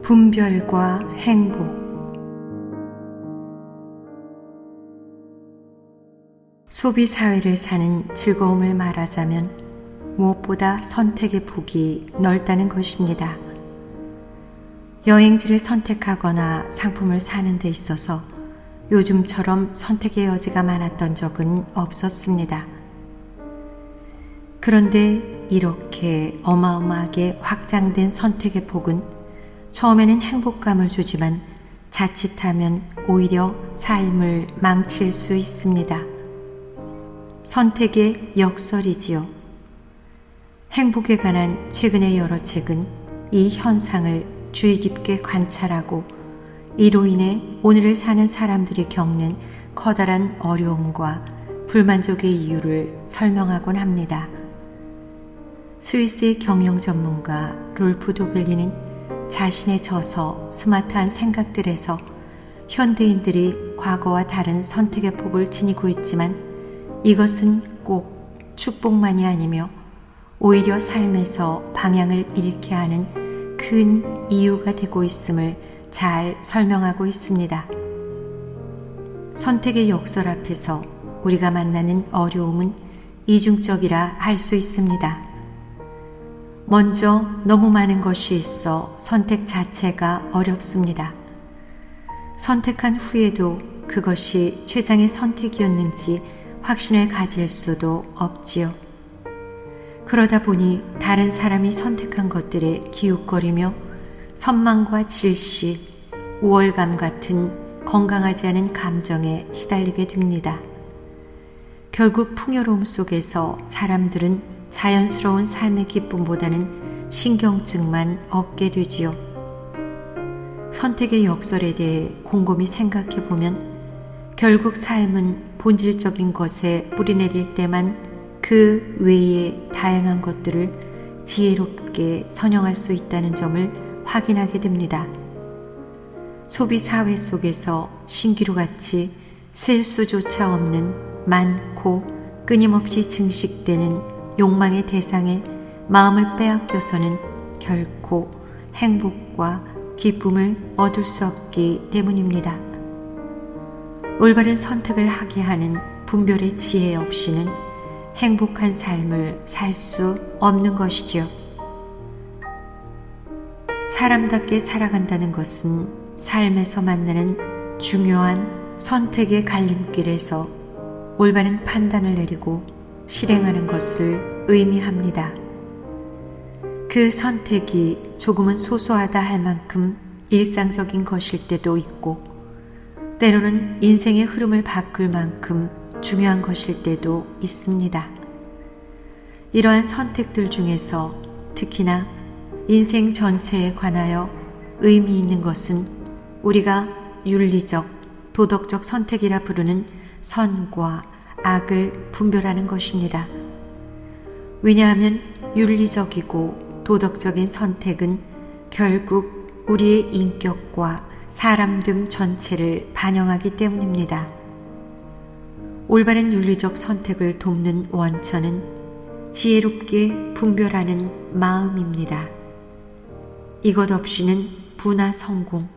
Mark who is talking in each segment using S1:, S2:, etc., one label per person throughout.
S1: 분별과 행복. 소비 사회를 사는 즐거움을 말하자면 무엇보다 선택의 폭이 넓다는 것입니다. 여행지를 선택하거나 상품을 사는 데 있어서 요즘처럼 선택의 여지가 많았던 적은 없었습니다. 그런데 이렇게 어마어마하게 확장된 선택의 폭은 처음에는 행복감을 주지만 자칫하면 오히려 삶을 망칠 수 있습니다. 선택의 역설이지요. 행복에 관한 최근의 여러 책은 이 현상을 주의 깊게 관찰하고 이로 인해 오늘을 사는 사람들이 겪는 커다란 어려움과 불만족의 이유를 설명하곤 합니다. 스위스의 경영 전문가 롤프 도벨리는 자신의 저서 스마트한 생각들에서 현대인들이 과거와 다른 선택의 폭을 지니고 있지만 이것은 꼭 축복만이 아니며 오히려 삶에서 방향을 잃게 하는 큰 이유가 되고 있음을 잘 설명하고 있습니다. 선택의 역설 앞에서 우리가 만나는 어려움은 이중적이라 할 수 있습니다. 먼저 너무 많은 것이 있어 선택 자체가 어렵습니다. 선택한 후에도 그것이 최상의 선택이었는지 확신을 가질 수도 없지요. 그러다 보니 다른 사람이 선택한 것들에 기웃거리며 선망과 질시, 우월감 같은 건강하지 않은 감정에 시달리게 됩니다. 결국 풍요로움 속에서 사람들은 자연스러운 삶의 기쁨보다는 신경증만 얻게 되지요. 선택의 역설에 대해 곰곰이 생각해보면 결국 삶은 본질적인 것에 뿌리내릴 때만 그 외의 다양한 것들을 지혜롭게 선영할 수 있다는 점을 확인하게 됩니다. 소비 사회 속에서 신기루같이 셀 수조차 없는 많고 끊임없이 증식되는 욕망의 대상에 마음을 빼앗겨서는 결코 행복과 기쁨을 얻을 수 없기 때문입니다. 올바른 선택을 하게 하는 분별의 지혜 없이는 행복한 삶을 살 수 없는 것이지요. 사람답게 살아간다는 것은 삶에서 만나는 중요한 선택의 갈림길에서 올바른 판단을 내리고 실행하는 것을 의미합니다. 그 선택이 조금은 소소하다 할 만큼 일상적인 것일 때도 있고 때로는 인생의 흐름을 바꿀 만큼 중요한 것일 때도 있습니다. 이러한 선택들 중에서 특히나 인생 전체에 관하여 의미 있는 것은 우리가 윤리적, 도덕적 선택이라 부르는 선과 악을 분별하는 것입니다. 왜냐하면 윤리적이고 도덕적인 선택은 결국 우리의 인격과 사람됨 전체를 반영하기 때문입니다. 올바른 윤리적 선택을 돕는 원천은 지혜롭게 분별하는 마음입니다. 이것 없이는 부나 성공,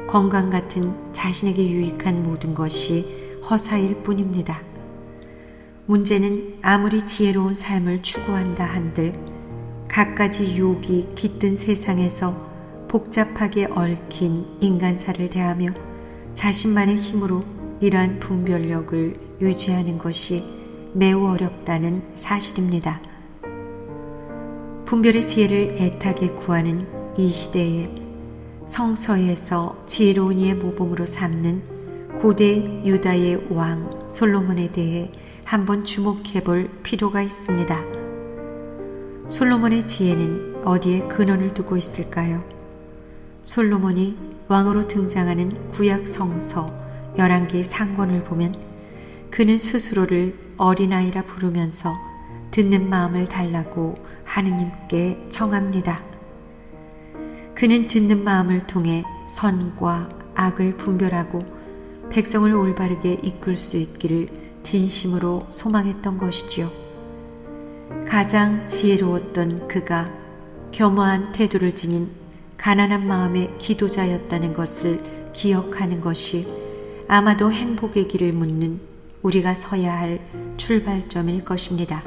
S1: 건강 같은 자신에게 유익한 모든 것이 허사일 뿐입니다. 문제는 아무리 지혜로운 삶을 추구한다 한들 갖가지 유혹이 깃든 세상에서 복잡하게 얽힌 인간사를 대하며 자신만의 힘으로 이러한 분별력을 유지하는 것이 매우 어렵다는 사실입니다. 분별의 지혜를 애타게 구하는 이 시대에 성서에서 지혜로운 이의 모범으로 삼는 고대 유다의 왕 솔로몬에 대해 한번 주목해 볼 필요가 있습니다. 솔로몬의 지혜는 어디에 근원을 두고 있을까요? 솔로몬이 왕으로 등장하는 구약 성서 11개의 상권을 보면 그는 스스로를 어린아이라 부르면서 듣는 마음을 달라고 하느님께 청합니다. 그는 듣는 마음을 통해 선과 악을 분별하고 백성을 올바르게 이끌 수 있기를 진심으로 소망했던 것이지요. 가장 지혜로웠던 그가 겸허한 태도를 지닌 가난한 마음의 기도자였다는 것을 기억하는 것이 아마도 행복의 길을 묻는 우리가 서야 할 출발점일 것입니다.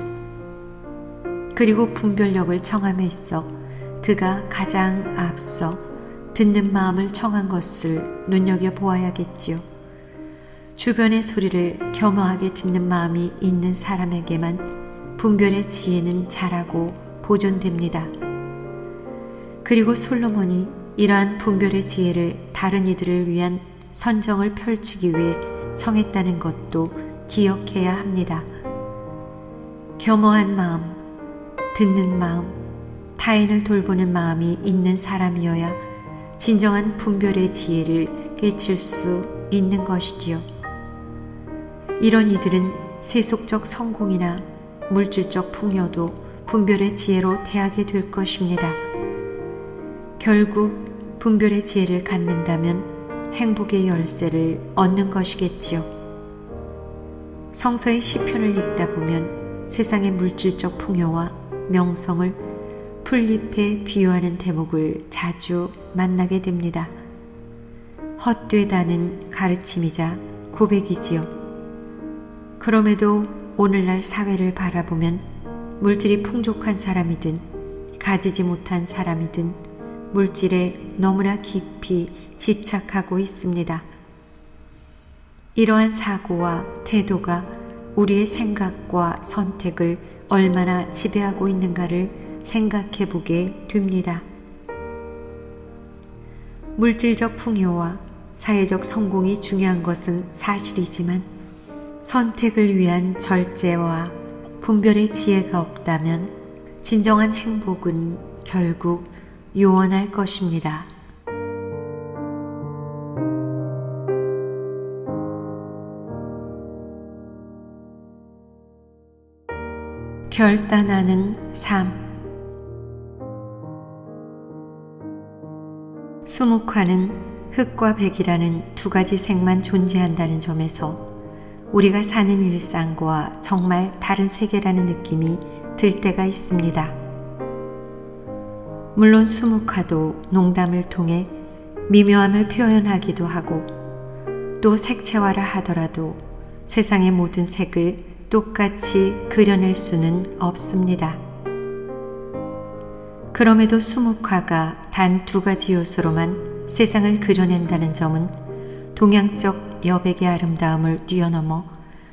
S1: 그리고 분별력을 청함에 있어 그가 가장 앞서 듣는 마음을 청한 것을 눈여겨보아야겠지요. 주변의 소리를 겸허하게 듣는 마음이 있는 사람에게만 분별의 지혜는 자라고 보존됩니다. 그리고 솔로몬이 이러한 분별의 지혜를 다른 이들을 위한 선정을 펼치기 위해 청했다는 것도 기억해야 합니다. 겸허한 마음, 듣는 마음, 타인을 돌보는 마음이 있는 사람이어야 진정한 분별의 지혜를 깨칠 수 있는 것이지요. 이런 이들은 세속적 성공이나 물질적 풍요도 분별의 지혜로 대하게 될 것입니다. 결국 분별의 지혜를 갖는다면 행복의 열쇠를 얻는 것이겠지요. 성서의 시편을 읽다 보면 세상의 물질적 풍요와 명성을 풀잎에 비유하는 대목을 자주 만나게 됩니다. 헛되다는 가르침이자 고백이지요. 그럼에도 오늘날 사회를 바라보면 물질이 풍족한 사람이든 가지지 못한 사람이든 물질에 너무나 깊이 집착하고 있습니다. 이러한 사고와 태도가 우리의 생각과 선택을 얼마나 지배하고 있는가를 생각해 보게 됩니다. 물질적 풍요와 사회적 성공이 중요한 것은 사실이지만 선택을 위한 절제와 분별의 지혜가 없다면 진정한 행복은 결국 요원할 것입니다. 결단하는 삶. 수묵화는 흙과 백이라는 두 가지 색만 존재한다는 점에서 우리가 사는 일상과 정말 다른 세계라는 느낌이 들 때가 있습니다. 물론 수묵화도 농담을 통해 미묘함을 표현하기도 하고 또 색채화라 하더라도 세상의 모든 색을 똑같이 그려낼 수는 없습니다. 그럼에도 수묵화가 단 두 가지 요소로만 세상을 그려낸다는 점은 동양적 여백의 아름다움을 뛰어넘어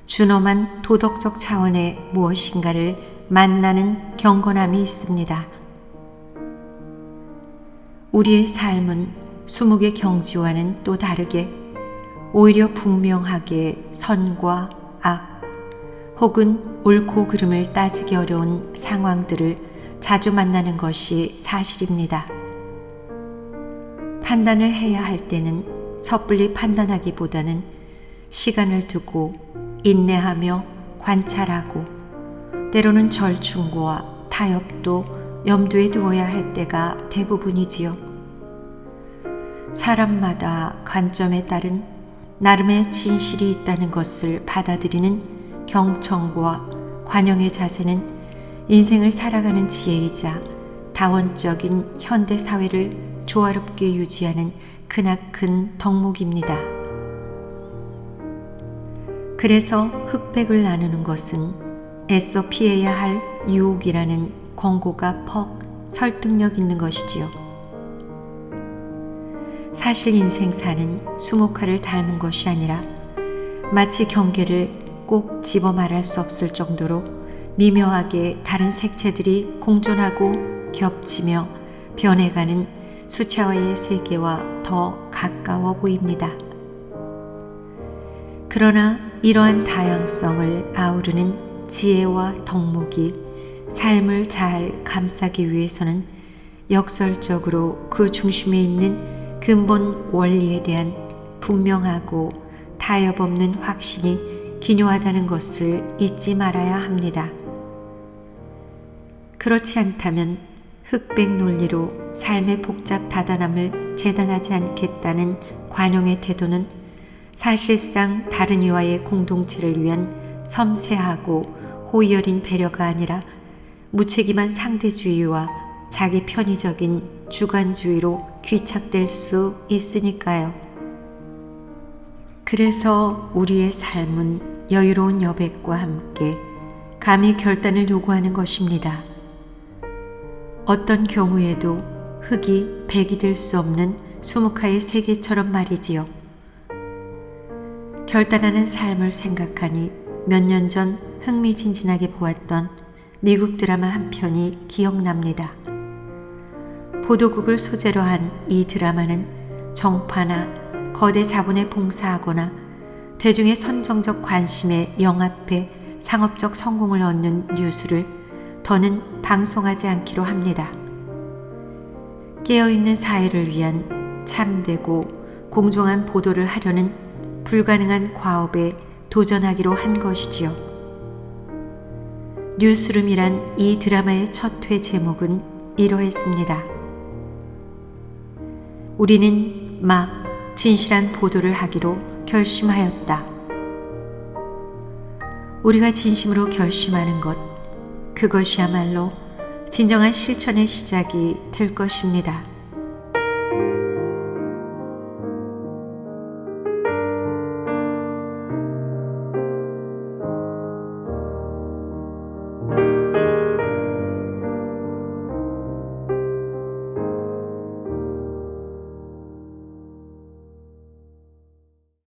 S1: 준엄한 도덕적 차원의 무엇인가를 만나는 경건함이 있습니다. 우리의 삶은 수묵의 경지와는 또 다르게 오히려 분명하게 선과 악 혹은 옳고 그름을 따지기 어려운 상황들을 자주 만나는 것이 사실입니다. 판단을 해야 할 때는 섣불리 판단하기보다는 시간을 두고 인내하며 관찰하고 때로는 절충과 타협도 염두에 두어야 할 때가 대부분이지요. 사람마다 관점에 따른 나름의 진실이 있다는 것을 받아들이는 경청과 관용의 자세는 인생을 살아가는 지혜이자 다원적인 현대 사회를 조화롭게 유지하는 크나큰 덕목입니다. 그래서 흑백을 나누는 것은 애써 피해야 할 유혹이라는 권고가 퍽 설득력 있는 것이지요. 사실 인생사는 수묵화를 닮은 것이 아니라 마치 경계를 꼭 집어 말할 수 없을 정도로 미묘하게 다른 색채들이 공존하고 겹치며 변해가는 수채화의 세계와 더 가까워 보입니다. 그러나 이러한 다양성을 아우르는 지혜와 덕목이 삶을 잘 감싸기 위해서는 역설적으로 그 중심에 있는 근본 원리에 대한 분명하고 타협 없는 확신이 기묘하다는 것을 잊지 말아야 합니다. 그렇지 않다면 흑백 논리로 삶의 복잡 다단함을 재단하지 않겠다는 관용의 태도는 사실상 다른 이와의 공동체를 위한 섬세하고 호의 어린 배려가 아니라 무책임한 상대주의와 자기 편의적인 주관주의로 귀착될 수 있으니까요. 그래서 우리의 삶은 여유로운 여백과 함께 감히 결단을 요구하는 것입니다. 어떤 경우에도 흑이 백이 될 수 없는 수묵화의 세계처럼 말이지요. 결단하는 삶을 생각하니 몇 년 전 흥미진진하게 보았던 미국 드라마 한 편이 기억납니다. 보도국을 소재로 한 이 드라마는 정파나 거대 자본에 봉사하거나 대중의 선정적 관심에 영합해 상업적 성공을 얻는 뉴스를 더는 방송하지 않기로 합니다. 깨어있는 사회를 위한 참되고 공정한 보도를 하려는 불가능한 과업에 도전하기로 한 것이지요. 뉴스룸이란 이 드라마의 첫 회 제목은 이러했습니다. 우리는 막 진실한 보도를 하기로 결심하였다. 우리가 진심으로 결심하는 것, 그것이야말로 진정한 실천의 시작이 될 것입니다.